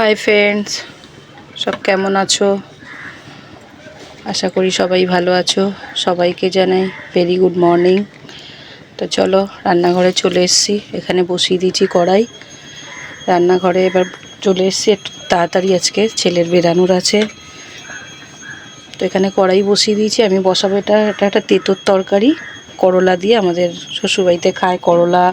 Hi friends, সব কেমন আছো? আশা করি সবাই ভালো আছো। সবাইকে জানাই ভেরি গুড মর্নিং। তো চলো রান্নাঘরে চলে এসেছি, এখানে বসিয়ে দিয়েছি কড়াই। রান্নাঘরে এবার চলে এসেছি একটু তাড়াতাড়ি, আজকে ছেলের বেরানোর আছে। তো এখানে কড়াই বসিয়ে দিয়েছি, আমি বসাবো এটা একটা তেঁতুর তরকারি করলা দিয়ে। আমাদের শ্বশুরবাড়িতে খায় করলা,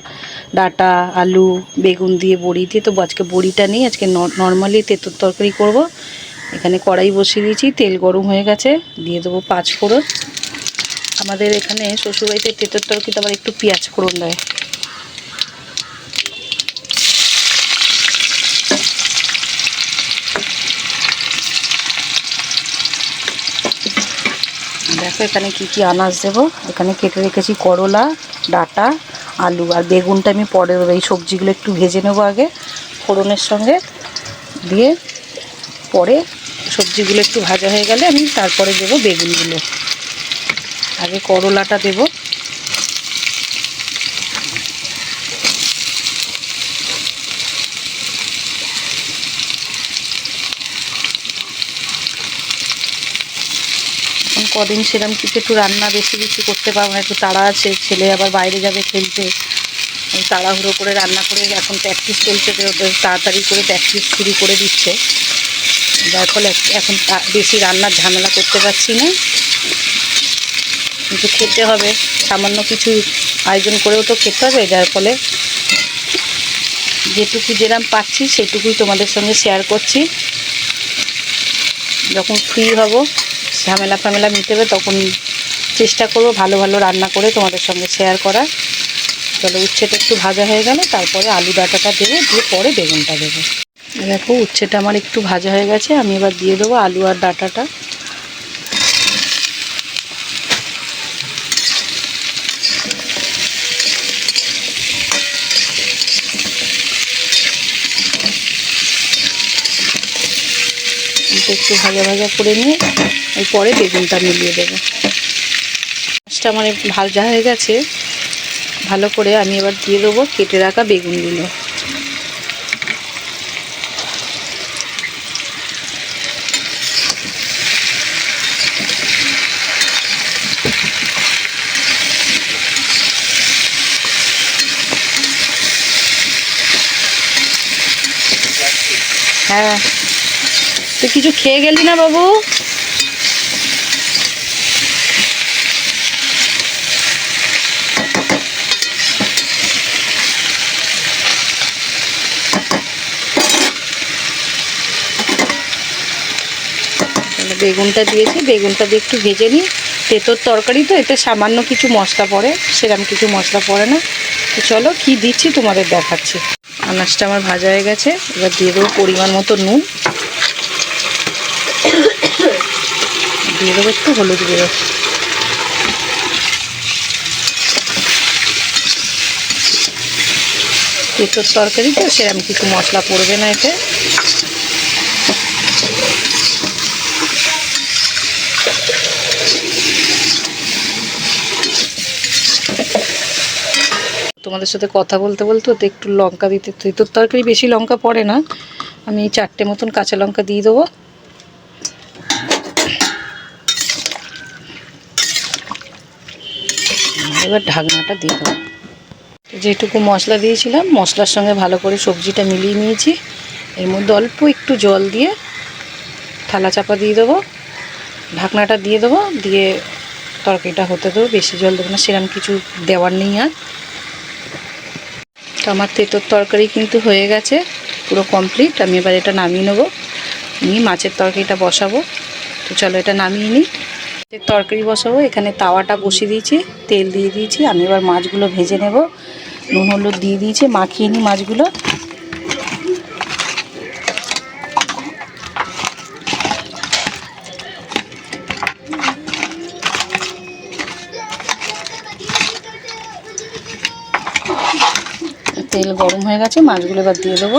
ডাঁটা, আলু, বেগুন দিয়ে, বড়ি দিয়ে। তো আজকে বড়িটা নেই, আজকে নর্মালি তেঁতুর তরকারি করব। এখানে কড়াই বসিয়ে দিয়েছি, তেল গরম হয়ে গেছে, দিয়ে দেবো 5 ফোড়ন। আমাদের এখানে শ্বশুরবাড়িতে তেঁতুর তরকারিতে আবার একটু পেঁয়াজ ফোড়ন দেয়। দেখো এখানে কি কি আনাজ দেবো। এখানে কেটে রেখেছি করলা, ডাঁটা, আলু আর বেগুনটা আমি পরে দেবো। এই সবজিগুলো একটু ভেজে নেবো আগে ফোড়নের সঙ্গে দিয়ে, পরে সবজিগুলো একটু ভাজা হয়ে গেলে আমি তারপরে দেবো বেগুনগুলো। আগে করলাটা দেবো। কদিন সেরকম কিছু একটু রান্না বেশি কিছু করতে পারবো না, একটু তাড়া আছে, ছেলে আবার বাইরে যাবে খেলতে। তাড়াহুড়ো করে রান্না করে এখন প্র্যাকটিস চলছে, ওদের তাড়াতাড়ি করে প্র্যাকটিস শুরু করে দিচ্ছে, যার ফলে এখন বেশি রান্নার ঝামেলা করতে পারছি না। কিন্তু খেতে হবে, সামান্য কিছু আয়োজন করেও তো খেতে হবে, যার ফলে যেটুকু যেরকম পাচ্ছি সেটুকুই তোমাদের সঙ্গে শেয়ার করছি। যখন ফ্রি হব, ঝামেলা ফামেলা মিটেবে, তখন চেষ্টা করব ভালো ভালো রান্না করে তোমাদের সঙ্গে শেয়ার করার। চলো, উচ্ছেটা একটু ভাজা হয়ে গেলে তারপরে আলু ডাঁটাটা দেবো, দিয়ে পরে বেগুনটা দেবো। দেখো উচ্ছেটা আমার একটু ভাজা হয়ে গেছে, আমি এবার দিয়ে দেবো আলু আর ডাঁটাটা। একটু ভাজা ভাজা করে নিয়ে এরপরে বেগুনটা মিলিয়ে দেবো। মাছটা আমার ভাজা হয়ে গেছে ভালো করে, আমি এবার দিয়ে দেবো কেটে রাখা বেগুনগুলো। হ্যাঁ, তুই কিছু খেয়ে গেলি না বাবু? বেগুনটা দিয়েছি, বেগুনটা দিয়ে একটু ভেজে নিই। তেঁতোর তরকারি তো, এতে সামান্য কিছু মশলা পড়ে, সেরকম কিছু মশলা পড়ে না। তো চলো কি দিচ্ছি তোমাদের দেখাচ্ছি। আনাজটা আমার ভাজা হয়ে গেছে, এবার দিয়ে দেবো পরিমাণ মতো নুন, দিয়ে দেবো একটু হলুদ গুঁড়ো। তেঁতোর তরকারি তো, সেরকম কিছু মশলা পড়বে না এতে। তোমাদের সাথে কথা বলতে বলতে ওতে একটু লঙ্কা দিতে, তেঁতোর তরকারি বেশি লঙ্কা পড়ে না, আমি 4টে মতন কাঁচা লঙ্কা দিয়ে দেবো। এবার ঢাকনাটা দিয়ে দেবো। যেটুকু মশলা দিয়েছিলাম, মশলার সঙ্গে ভালো করে সবজিটা মিলিয়ে নিয়েছি। এর মধ্যে অল্প একটু জল দিয়ে থালা চাপা দিয়ে দেবো, ঢাকনাটা দিয়ে দেবো, দিয়ে তরকারিটা হতে দেবো। বেশি জল দেবো না, সেরকম কিছু দেওয়ার নেই আর। তো আমার তেঁতোর তরকারি কিন্তু হয়ে গেছে, পুরো কমপ্লিট। আমি এবার এটা নামিয়ে নেবো, নিয়ে মাছের তরকারিটা বসাবো। তো চলো এটা নামিয়ে নিই। তরকারি বসাবো, এখানে তাওয়াটা বসিয়ে দিয়েছি, তেল দিয়ে দিয়েছি। আমি এবার মাছগুলো ভেজে নেব, নুন হলুদ দিয়ে দিয়েছি, মাখিয়ে নিই মাছগুলো। তেল গরম হয়ে গেছে, মাছগুলো এবার দিয়ে দেবো।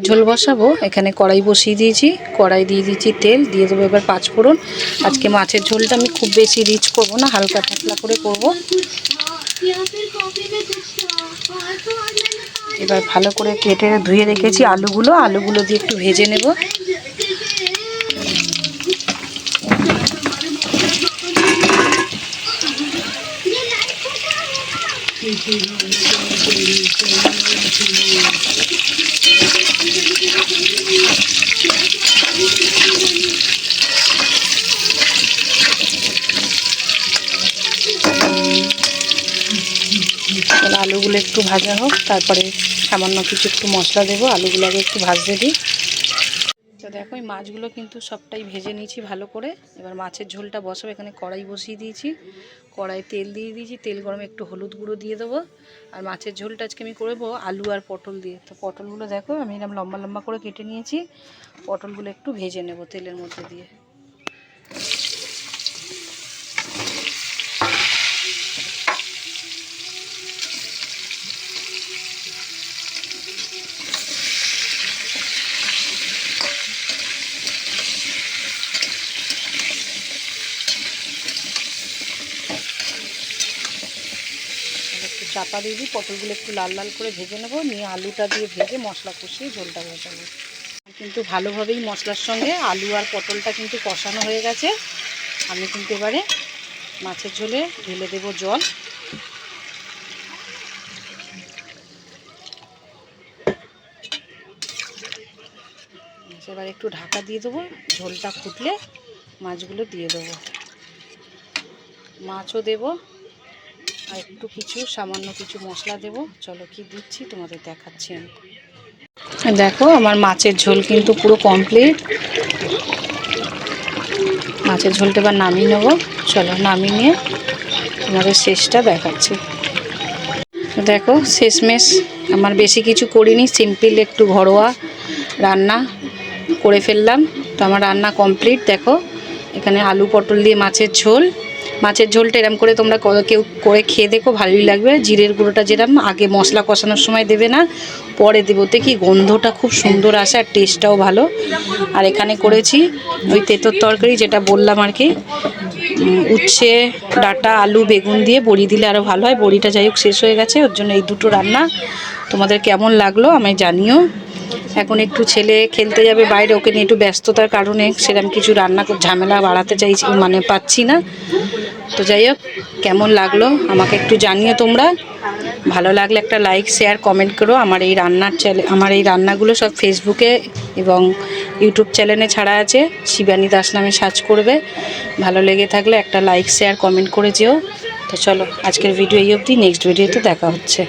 ঝোল বসাবো, এখানে কড়াই বসিয়ে দিয়েছি, কড়াই দিয়ে দিয়েছি তেল, দিয়ে দেবো এবার পাঁচফোড়ন। আজকে মাছের ঝোলটা আমি খুব বেশি রিচ করব না, হালকা পাতলা করে করব। এবার ভালো করে কেটে ধুয়ে রেখেছি আলুগুলো দিয়ে একটু ভেজে নেব। আলুগুলো একটু ভাজা হোক, তারপরে সামান্য কিছু একটু মশলা দেবো। আলুগুলো আগে একটু ভাজতে দিই। তো দেখো এই মাছগুলো কিন্তু সবটাই ভেজে নিয়েছি ভালো করে। এবার মাছের ঝোলটা বসাবো। এখানে কড়াই বসিয়ে দিয়েছি, কড়াই তেল দিয়ে দিয়েছি, তেল গরমে একটু হলুদ গুঁড়ো দিয়ে দেবো। আর মাছের ঝোলটা আজকে আমি করবো আলু আর পটল দিয়ে। তো পটলগুলো দেখো আমি এরকম লম্বা লম্বা করে কেটে নিয়েছি। পটলগুলো একটু ভেজে নেব তেলের মধ্যে দিয়ে। চাপা দিয়ে দিই, পটলগুলো একটু লাল লাল করে ভেজে নেবো, নিয়ে আলুটা দিয়ে ভেজে মশলা কষিয়ে ঝোলটা বসাবো। কিন্তু ভালোভাবেই মশলার সঙ্গে আলু আর পটলটা কিন্তু কষানো হয়ে গেছে। আমি কিন্তু এবারে মাছের ঝোলে ঢেলে দেবো জল। এবার একটু ঢাকা দিয়ে দেবো, ঝোলটা ফুটলে মাছগুলো দিয়ে দেবো। মাছও দেবো আর একটু কিছু সামান্য কিছু মশলা দেবো। চলো কি দিচ্ছি তোমাদের দেখাচ্ছি আমি। দেখো আমার মাছের ঝোল কিন্তু পুরো কমপ্লিট। মাছের ঝোলটা এবার নামিয়ে নেবো। চলো নামিয়ে নিয়ে তোমাদের শেষটা দেখাচ্ছি। দেখো শেষমেশ আমার বেশি কিছু করিনি, সিম্পল একটু ঘরোয়া রান্না করে ফেললাম। তো আমার রান্না কমপ্লিট। দেখো এখানে আলু পটল দিয়ে মাছের ঝোল। মাছের ঝোলটা এরম করে তোমরা কেউ করে খেয়ে দেখো, ভালোই লাগবে। জিরের গুঁড়োটা যেরকম আগে মশলা কষানোর সময় দেবে না, পরে দেবো, দেখি গন্ধটা খুব সুন্দর আসে আর টেস্টটাও ভালো। আর এখানে করেছি ওই তেঁতোর তরকারি, যেটা বললাম আর কি, উচ্ছে ডাঁটা আলু বেগুন দিয়ে, বড়ি দিলে আরও ভালো হয়। বড়িটা যাই হোক শেষ হয়ে গেছে, ওর জন্য এই দুটো রান্না। তোমাদের কেমন লাগলো আমায় জানিও। এখন একটু ছেলে খেলতে যাবে বাইরে, ওকে নিয়ে একটু ব্যস্ততার কারণে সেরকম কিছু রান্না ঝামেলা বাড়াতে চাইছি মানে পাচ্ছি না। তো যাই হোক কেমন লাগলো আমাকে একটু জানিও তোমরা। ভালো লাগলে একটা লাইক শেয়ার কমেন্ট করো। আমার এই রান্নাগুলো সব ফেসবুকে এবং ইউটিউব চ্যানেলে ছাড়া আছে, শিবানী দাস নামে সার্চ করবে। ভালো লেগে থাকলে একটা লাইক শেয়ার কমেন্ট করে যেও। তো চলো আজকের ভিডিও এই অবধি, নেক্সট ভিডিওতে দেখা হচ্ছে।